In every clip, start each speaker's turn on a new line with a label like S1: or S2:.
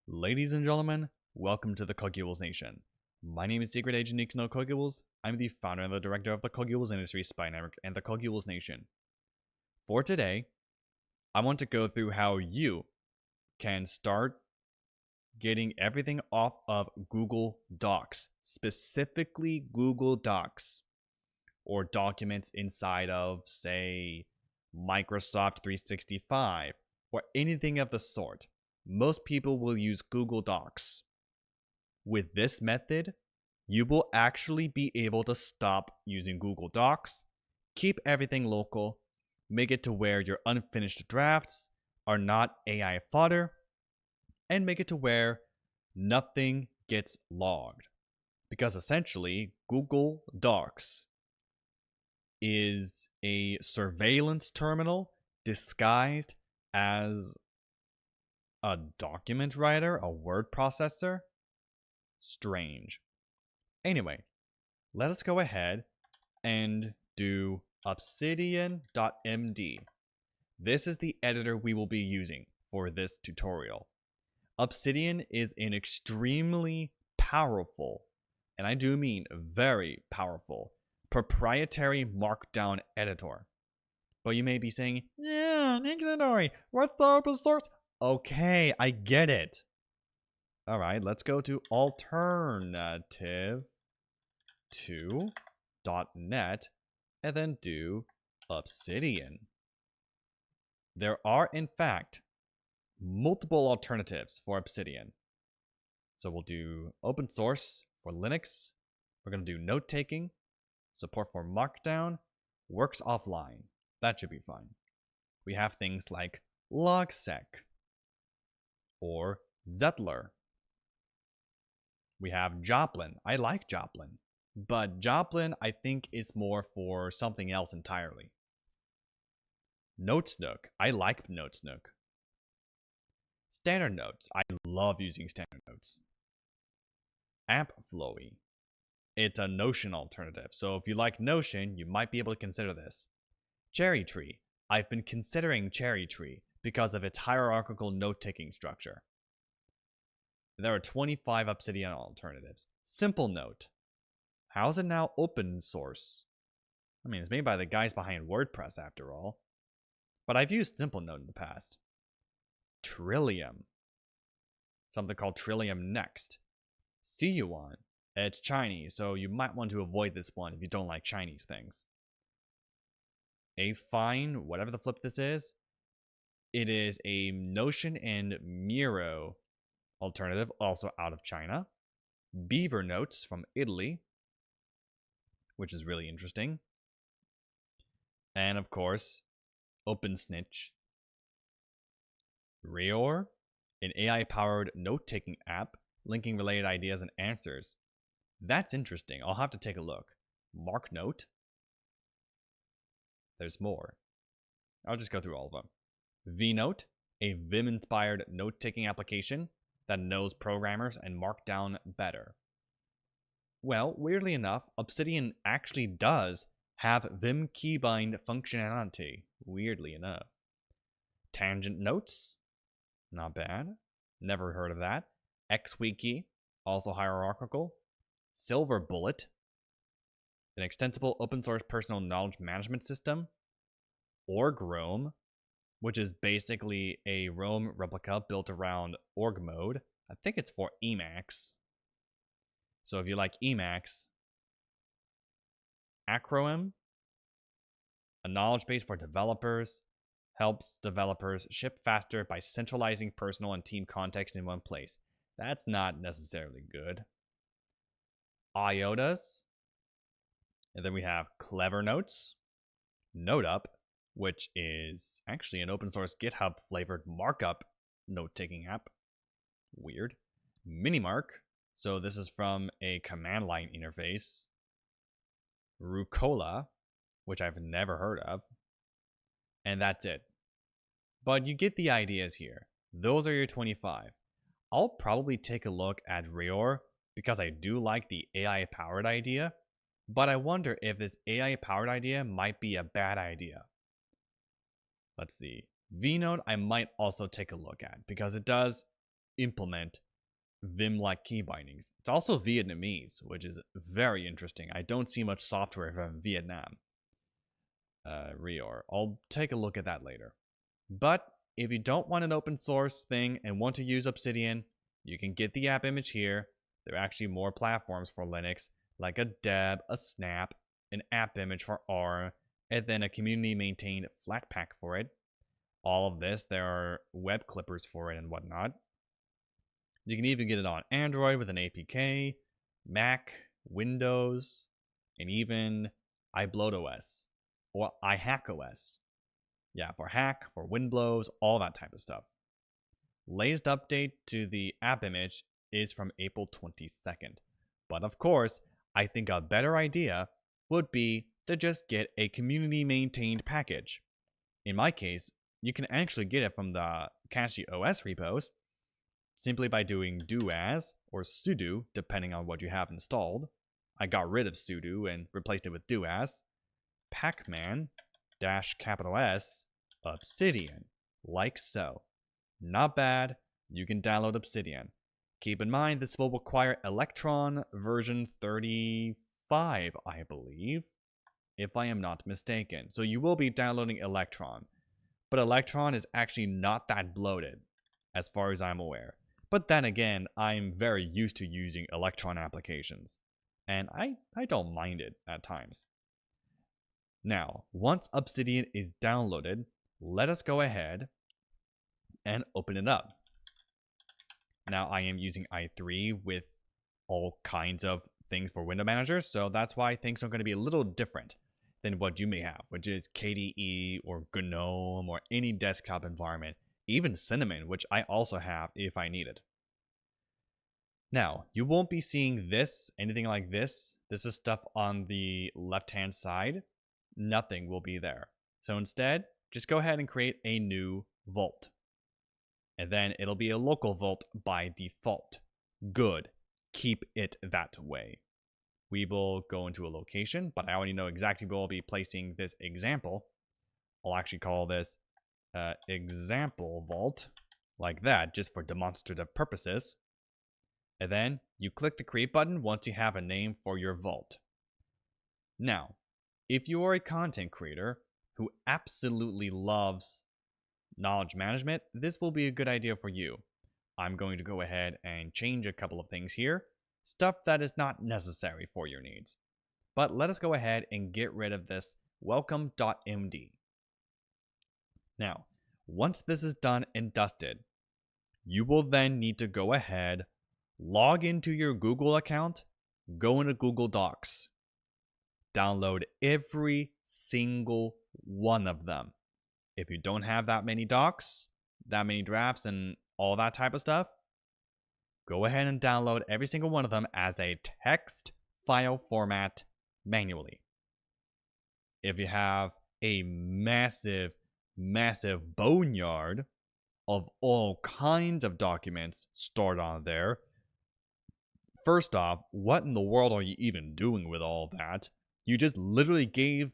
S1: Ladies and gentlemen, welcome to the CoculesNation. My name is Secret Agent Nixno Cocules. I'm the founder and the director of the Cocules Industry Spy Network and the CoculesNation. For today, I want to go through how you can start getting everything off of Google Docs, specifically Google Docs, or documents inside of, say, Microsoft 365, or anything of the sort. Most people will use Google Docs. With this method, you will actually be able to stop using Google Docs, keep everything local, make it to where your unfinished drafts are not AI fodder, and make it to where nothing gets logged. Because essentially, Google Docs is a surveillance terminal disguised as a document writer, a word processor. Strange. Anyway, let us go ahead and do obsidian.md. This is the editor we will be using for this tutorial. Obsidian is an extremely powerful, and I do mean very powerful, proprietary markdown editor. But you may be saying, yeah, Nixonori, what's the open source? Okay, I get it. All right, let's go to alternative2.net and then do Obsidian. There are, in fact, multiple alternatives for Obsidian. So we'll do open source for Linux. We're going to do note taking, support for Markdown, works offline. That should be fine. We have things like logsec or Zettler. We have Joplin. I like Joplin, but Joplin I think is more for something else entirely. Notesnook. I like Notesnook. Standard Notes. I love using Standard Notes. AmpFlowy. It's a Notion alternative, so if you like Notion, you might be able to consider this. Cherry Tree. I've been considering Cherry Tree because of its hierarchical note-taking structure. There are 25 Obsidian alternatives. Simple Note. How is it now open source? I mean, it's made by the guys behind WordPress after all. But I've used Simple Note in the past. Trillium. Something called Trillium Next. Siyuan. It's Chinese, so you might want to avoid this one if you don't like Chinese things. Afine, whatever the flip this is. It is a Notion and Miro alternative, also out of China. Beaver Notes from Italy, which is really interesting. And of course, OpenSnitch. Reor, an AI-powered note-taking app linking related ideas and answers. That's interesting. I'll have to take a look. MarkNote. There's more. I'll just go through all of them. VNote, a Vim-inspired note-taking application that knows programmers and Markdown better. Well, weirdly enough, Obsidian actually does have Vim keybind functionality, weirdly enough. Tangent Notes, not bad. Never heard of that. XWiki, also hierarchical. Silver Bullet, an extensible open source personal knowledge management system. OrgRoam, which is basically a Rome replica built around org mode. I think it's for Emacs. So if you like Emacs. Acronym, a knowledge base for developers, helps developers ship faster by centralizing personal and team context in one place. That's not necessarily good. IOTAs. And then we have Clever Notes. NoteUp, which is actually an open source GitHub flavored markup note-taking app. Weird. Minimark. So this is from a command line interface. Rucola, which I've never heard of. And that's it. But you get the ideas here. Those are your 25. I'll probably take a look at Reor because I do like the AI-powered idea, but I wonder if this AI-powered idea might be a bad idea. Let's see. VNote I might also take a look at because it does implement Vim-like key bindings. It's also Vietnamese, which is very interesting. I don't see much software from Vietnam. Rior. I'll take a look at that later. But if you don't want an open source thing and want to use Obsidian, you can get the app image here. There are actually more platforms for Linux, like a Deb, a Snap, an app image for R, and then a community maintained Flatpak for it. All of this, there are web clippers for it and whatnot. You can even get it on Android with an APK, Mac, Windows, and even iBloatOS or iHackOS. Yeah, for hack, for windblows, all that type of stuff. Latest update to the app image is from April 22nd. But of course, I think a better idea would be to just get a community maintained package. In my case, you can actually get it from the CacheOS repos simply by doing do as or sudo, depending on what you have installed. I got rid of sudo and replaced it with do as. pacman -S Obsidian, like so. Not bad, you can download Obsidian. Keep in mind this will require Electron version 35, I believe, if I am not mistaken. So you will be downloading Electron. But Electron is actually not that bloated, as far as I'm aware. But then again, I'm very used to using Electron applications, and I don't mind it at times. Now, once Obsidian is downloaded, let us go ahead and open it up. Now, I am using i3 with all kinds of things for window managers, so that's why things are going to be a little different than what you may have, which is KDE or GNOME or any desktop environment, even Cinnamon, which I also have if I need it. Now, you won't be seeing this, anything like this. This is stuff on the left-hand side. Nothing will be there. So instead, just go ahead and create a new vault. And then it'll be a local vault by default. Good. Keep it that way. We will go into a location, but I already know exactly where I'll be placing this example. I'll actually call this example vault, like that, just for demonstrative purposes. And then you click the create button once you have a name for your vault. Now, if you are a content creator who absolutely loves knowledge management, this will be a good idea for you. I'm going to go ahead and change a couple of things here, stuff that is not necessary for your needs. But let us go ahead and get rid of this welcome.md. Now, once this is done and dusted, you will then need to go ahead, log into your Google account, go into Google Docs, download every single one of them. If you don't have that many docs, that many drafts, and all that type of stuff, go ahead and download every single one of them as a text file format manually. If you have a massive boneyard of all kinds of documents stored on there, first off, what in the world are you even doing with all that? You just literally gave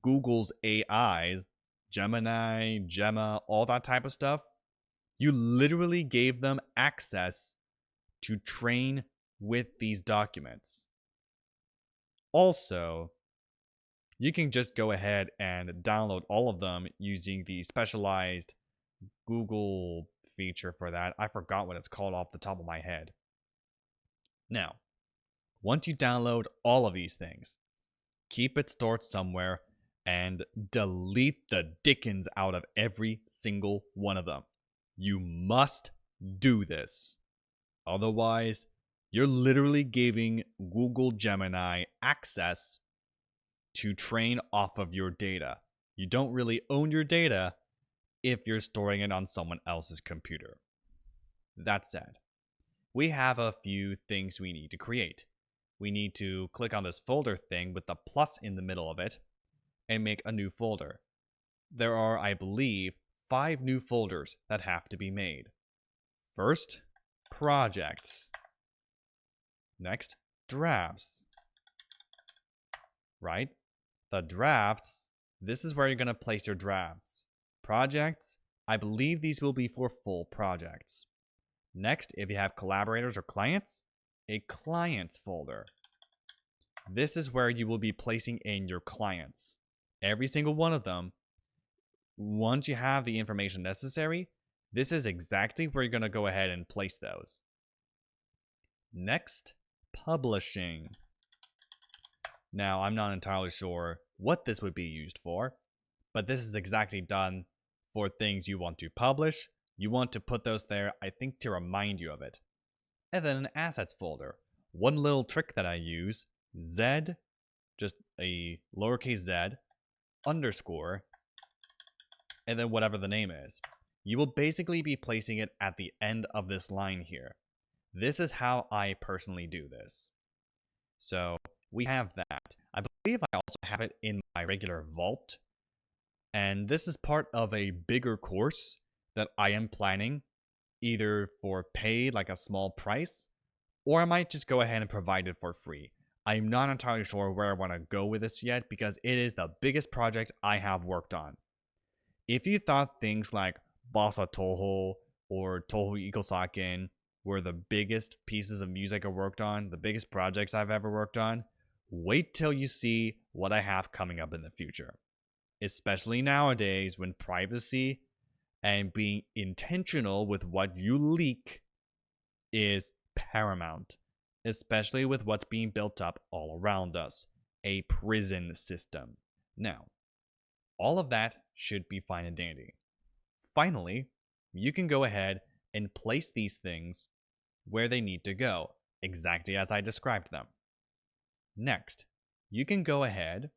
S1: Google's AIs, Gemini, Gemma, all that type of stuff. You literally gave them access to train with these documents. Also, you can just go ahead and download all of them using the specialized Google feature for that. I forgot what it's called off the top of my head. Now, once you download all of these things, keep it stored somewhere and delete the dickens out of every single one of them. You must do this. Otherwise, you're literally giving Google Gemini access to train off of your data. You don't really own your data if you're storing it on someone else's computer. That said, we have a few things we need to create. We need to click on this folder thing with the plus in the middle of it and make a new folder. There are, I believe, 5 new folders that have to be made. First, projects. Next, drafts. Right? The drafts, this is where you're going to place your drafts. Projects, I believe these will be for full projects. Next, if you have collaborators or clients, a clients folder. This is where you will be placing in your clients. Every single one of them. Once you have the information necessary, this is exactly where you're going to go ahead and place those. Next, publishing. Now, I'm not entirely sure what this would be used for, but this is exactly done for things you want to publish. You want to put those there, I think, to remind you of it. And then an assets folder. One little trick that I use, Z, just a lowercase z, underscore, and then whatever the name is. You will basically be placing it at the end of this line here. This is how I personally do this. So we have that. I believe I also have it in my regular vault. And this is part of a bigger course that I am planning, either for paid, like a small price, or I might just go ahead and provide it for free. I'm not entirely sure where I want to go with this yet because it is the biggest project I have worked on. If you thought things like Bossa Toho or Toho Ikosaken were the biggest pieces of music I worked on, the biggest projects I've ever worked on, wait till you see what I have coming up in the future. Especially nowadays when privacy and being intentional with what you leak is paramount, especially with what's being built up all around us, a prison system. Now, all of that should be fine and dandy. Finally, you can go ahead and place these things where they need to go, exactly as I described them. Next, you can go ahead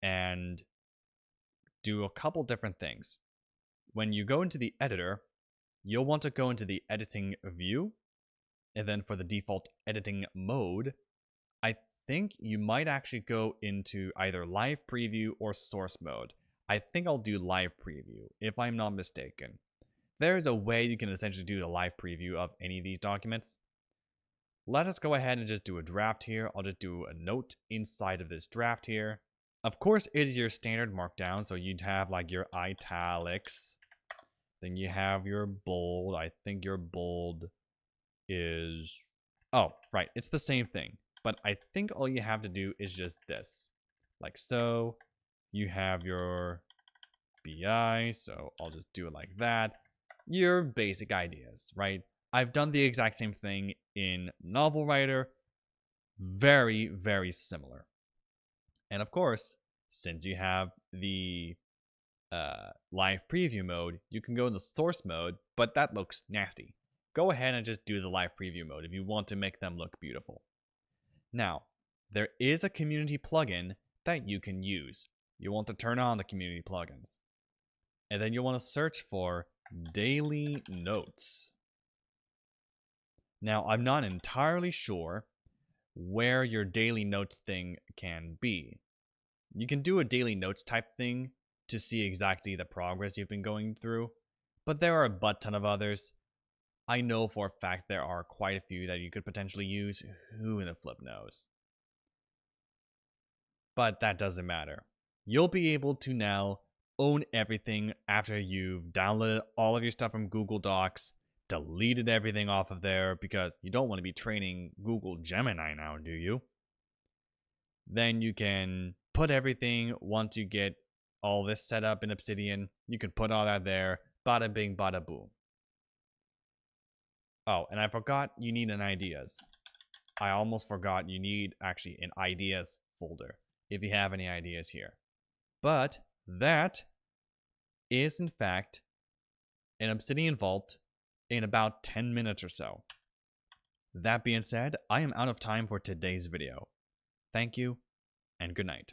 S1: and do a couple different things. When you go into the editor, you'll want to go into the editing view, and then for the default editing mode, I think you might actually go into either live preview or source mode. I think I'll do live preview, if I'm not mistaken. There is a way you can essentially do the live preview of any of these documents. Let us go ahead and just do a draft here. I'll just do a note inside of this draft here. Of course, it is your standard markdown, so you'd have like your italics. Then you have your bold. I think your bold is... Oh, right. It's the same thing. But I think all you have to do is just this. Like so. You have your BI, so I'll just do it like that. Your basic ideas, right? I've done the exact same thing in Novel Writer. Very, very similar. And of course, since you have the live preview mode, you can go in the source mode, but that looks nasty. Go ahead and just do the live preview mode if you want to make them look beautiful. Now, there is a community plugin that you can use. You want to turn on the community plugins. And then you want to search for daily notes. Now, I'm not entirely sure where your daily notes thing can be. You can do a daily notes type thing to see exactly the progress you've been going through, but there are a butt ton of others. I know for a fact there are quite a few that you could potentially use. Who in the flip knows? But that doesn't matter. You'll be able to now own everything after you've downloaded all of your stuff from Google Docs, deleted everything off of there because you don't want to be training Google Gemini now, do you? Then you can put everything, once you get all this set up in Obsidian, you can put all that there, bada bing, bada boom. Oh, and I forgot you need an ideas. I almost forgot you need actually an ideas folder if you have any ideas here. But that is in fact an Obsidian vault in about 10 minutes or so. That being said, I am out of time for today's video. Thank you and good night.